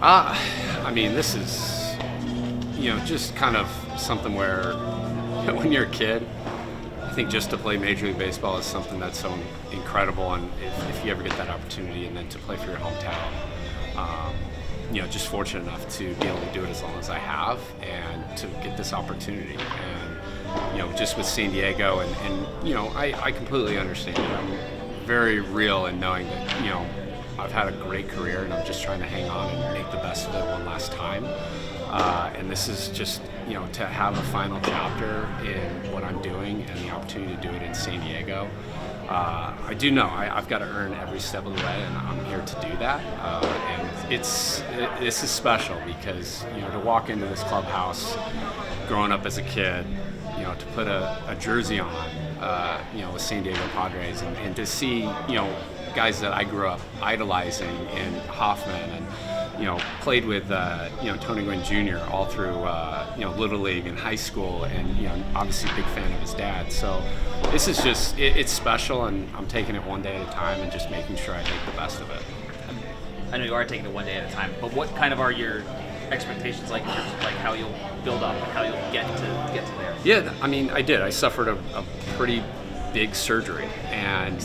I mean, this is, just kind of something where when you're a kid, I think just to play Major League Baseball is something that's so incredible. And if you ever get that opportunity and then to play for your hometown, just fortunate enough to be able to do it as long as I have and to get this opportunity. And, just with San Diego I completely understand it. I'm very real in knowing that, I've had a great career and I'm just trying to hang on and make the best of it one last time. And this is just, to have a final chapter in what I'm doing and the opportunity to do it in San Diego. I do know I've got to earn every step of the way, and I'm here to do that. And this is special because, to walk into this clubhouse, growing up as a kid, to put a jersey on, with San Diego Padres and to see, guys that I grew up idolizing in Hoffman and, played with, Tony Gwynn Jr. all through, Little League and high school and, obviously a big fan of his dad. So this is just, it's special and I'm taking it one day at a time and just making sure I make the best of it. I know you are taking it one day at a time, but what kind of are your expectations like in terms of like how you'll build up and how you'll get to there? Yeah, I mean, I did. I suffered a pretty big surgery, and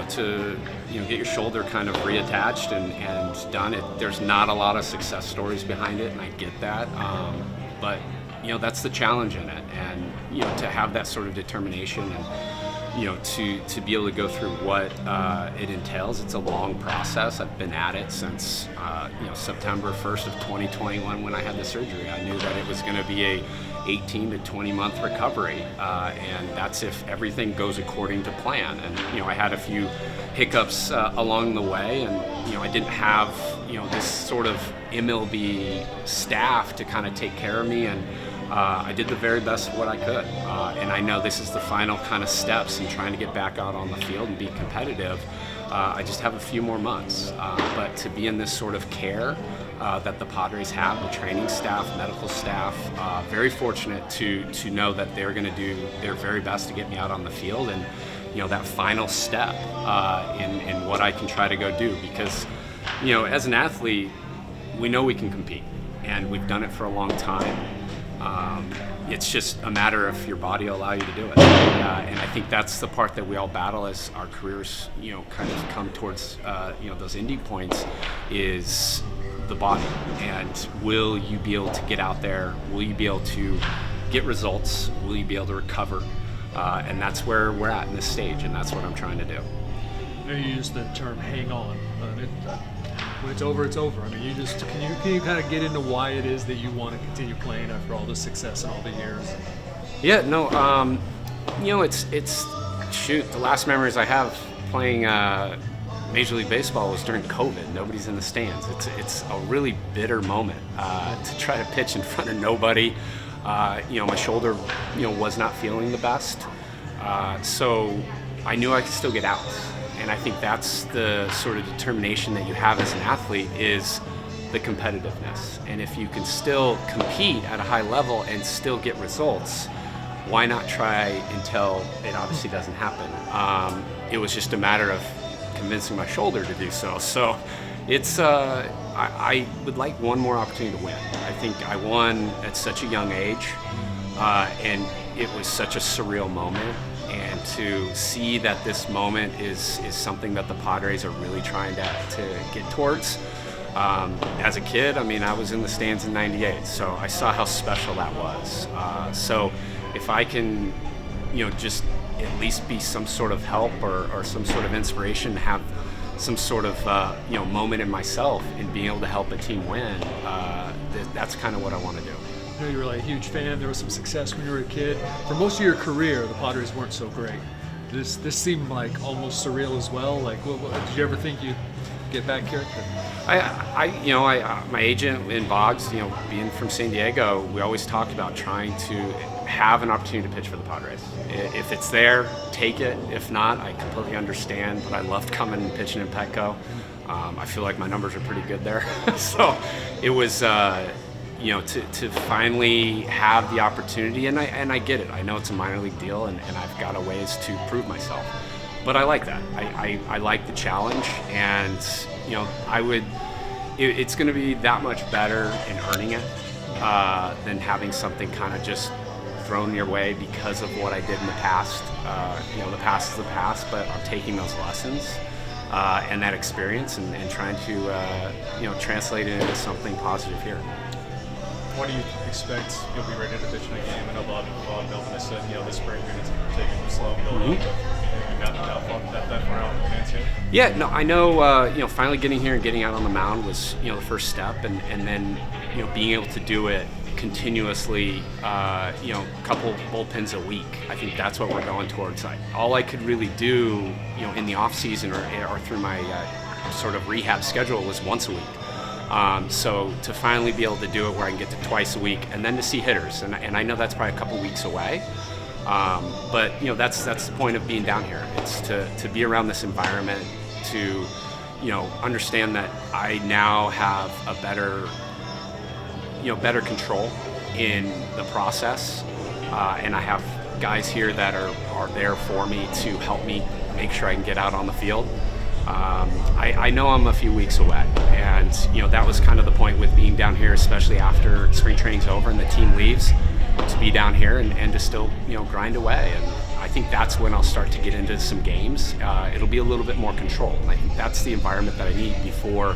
to get your shoulder kind of reattached and done it. There's not a lot of success stories behind it, and I get that. But that's the challenge in it, and to have that sort of determination and to be able to go through what it entails. It's a long process. I've been at it since September 1st of 2021 when I had the surgery. I knew that it was going to be a 18 to 20 month recovery, and that's if everything goes according to plan. And I had a few hiccups along the way, and I didn't have this sort of MLB staff to kind of take care of me, and I did the very best of what I could, and I know this is the final kind of steps in trying to get back out on the field and be competitive. I just have a few more months, but to be in this sort of care that the Padres have, the training staff, medical staff, very fortunate to know that they're going to do their very best to get me out on the field and that final step in what I can try to go do, because as an athlete we know we can compete and we've done it for a long time. It's just a matter of your body will allow you to do it. And I think that's the part that we all battle as our careers, kind of come towards, those ending points, is the body. And will you be able to get out there? Will you be able to get results? Will you be able to recover? And that's where we're at in this stage, and that's what I'm trying to do. I know you used the term "hang on." When it's over, it's over. I mean, can you kind of get into why it is that you want to continue playing after all the success and all the years? Yeah, no, it's shoot. The last memories I have playing Major League Baseball was during COVID. Nobody's in the stands. It's a really bitter moment to try to pitch in front of nobody. My shoulder, was not feeling the best, so I knew I could still get out. And I think that's the sort of determination that you have as an athlete, is the competitiveness. And if you can still compete at a high level and still get results, why not try until it obviously doesn't happen? It was just a matter of convincing my shoulder to do so. So it's, I would like one more opportunity to win. I think I won at such a young age, and it was such a surreal moment. And to see that this moment is something that the Padres are really trying to get towards. As a kid, I mean, I was in the stands in '98, so I saw how special that was. So if I can, just at least be some sort of help or some sort of inspiration, have some sort of, moment in myself in being able to help a team win, that's kind of what I want to do. I know you were like a huge fan. There was some success when you were a kid. For most of your career, the Padres weren't so great. This seemed like almost surreal as well. Like, what, did you ever think you'd get back here? My agent in Boggs, being from San Diego, we always talked about trying to have an opportunity to pitch for the Padres. If it's there, take it. If not, I completely understand. But I loved coming and pitching in Petco. I feel like my numbers are pretty good there. So it was. To finally have the opportunity, and I get it. I know it's a minor league deal, and I've got a ways to prove myself. But I like that. I like the challenge, and I would, it's going to be that much better in earning it than having something kind of just thrown your way because of what I did in the past. The past is the past, but I'm taking those lessons and that experience and trying to translate it into something positive here. What do you expect you'll be ready to pitch in a game? I know Bob Melvin has said, this spring you're going to take it slow and build up, but not that far out in advance yet? Yeah, no, I know, finally getting here and getting out on the mound was, the first step, and then, being able to do it continuously, a couple bullpens a week. I think that's what we're going towards. All I could really do, in the off season or through my sort of rehab schedule was once a week. So to finally be able to do it where I can get to twice a week and then to see hitters, and I know that's probably a couple weeks away, but that's the point of being down here. It's to be around this environment, to understand that I now have a better control in the process, and I have guys here that are there for me to help me make sure I can get out on the field. I know I'm a few weeks away, and that was kind of the point with being down here, especially after spring training's over and the team leaves, to be down here and to still grind away. And I think that's when I'll start to get into some games. It'll be a little bit more controlled. I think that's the environment that I need before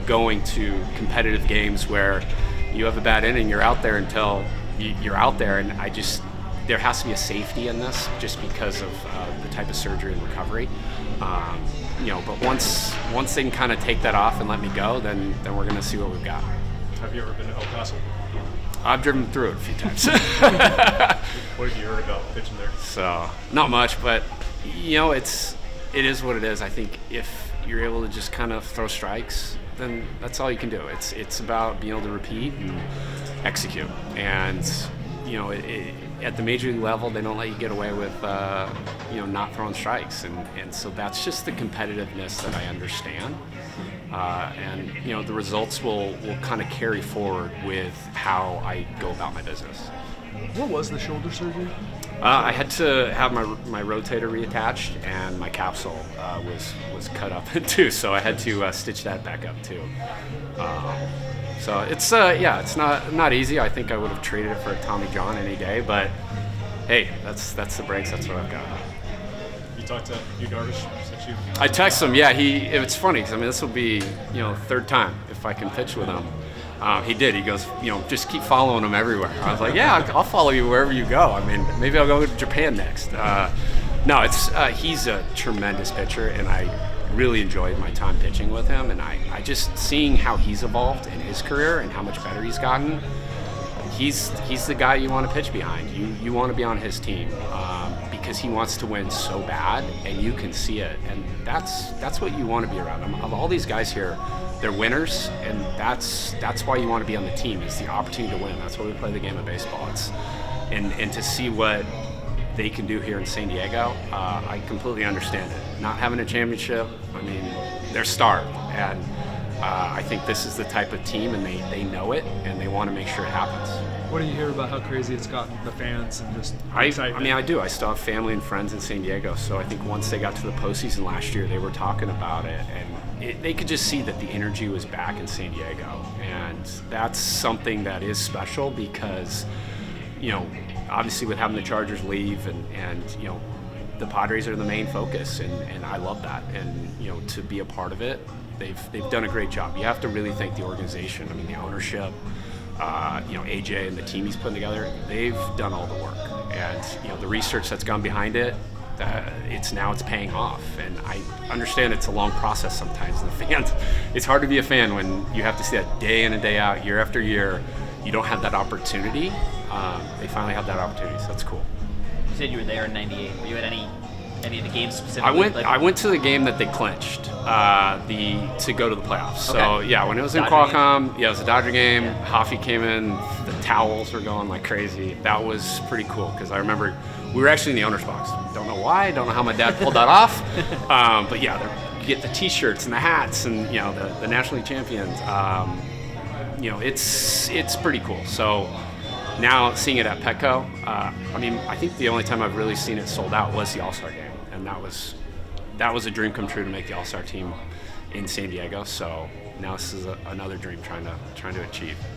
going to competitive games where you have a bad inning, you're out there until you're out there, and there has to be a safety in this just because of the type of surgery and recovery. But once they can kind of take that off and let me go, then we're going to see what we've got. Have you ever been to El Paso? I've driven through it a few times. What have you heard about pitching there? So, not much, but it is what it is. I think if you're able to just kind of throw strikes, then that's all you can do. It's about being able to repeat and execute. And at the major league level, they don't let you get away with not throwing strikes, and so that's just the competitiveness that I understand. And the results will kind of carry forward with how I go about my business. What was the shoulder surgery? I had to have my rotator reattached, and my capsule was cut up in two, so I had to stitch that back up too. So it's it's not easy. I think I would have traded it for a Tommy John any day, but hey, that's the breaks. That's what I've got. You talked to Yu Darvish since you. I texted him. Yeah, it's funny because this will be third time if I can pitch with him. He did. He goes, just keep following him everywhere. I was like, yeah, I'll follow you wherever you go. Maybe I'll go to Japan next. No, he's a tremendous pitcher, and I really enjoyed my time pitching with him. And I just seeing how he's evolved in his career and how much better he's gotten. He's the guy you want to pitch behind. You want to be on his team because he wants to win so bad, and you can see it. And that's what you want to be around. Of all these guys here, they're winners, and that's why you want to be on the team, is the opportunity to win. That's why we play the game of baseball. And to see what they can do here in San Diego, I completely understand it. Not having a championship, they're starved, and I think this is the type of team, and they know it, and they want to make sure it happens. What do you hear about how crazy it's gotten, the fans, and just excitement? I do. I still have family and friends in San Diego, so I think once they got to the postseason last year, they were talking about it, and they could just see that the energy was back in San Diego, and that's something that is special because, obviously with having the Chargers leave and the Padres are the main focus, and I love that, and to be a part of it, they've done a great job. You have to really thank the organization. The ownership, AJ and the team he's putting together, they've done all the work, and the research that's gone behind it, it's paying off. And I understand it's a long process sometimes. The fans, it's hard to be a fan when you have to see that day in and day out, year after year. You don't have that opportunity. They finally have that opportunity, so that's cool. You said you were there in '98. Were you at any of the games specifically? I went to the game that they clinched to go to the playoffs. So Okay. yeah, when it was in Dodger Qualcomm, it was a Dodger game. Yeah. Hoffy came in, the towels were going like crazy. That was pretty cool because I remember we were actually in the owner's box. Don't know why, don't know how my dad pulled that off. But yeah, you get the T-shirts and the hats and the National League champions. It's pretty cool. So now seeing it at Petco, I think the only time I've really seen it sold out was the All-Star game, and that was a dream come true to make the All-Star team in San Diego. So now this is another dream trying to achieve.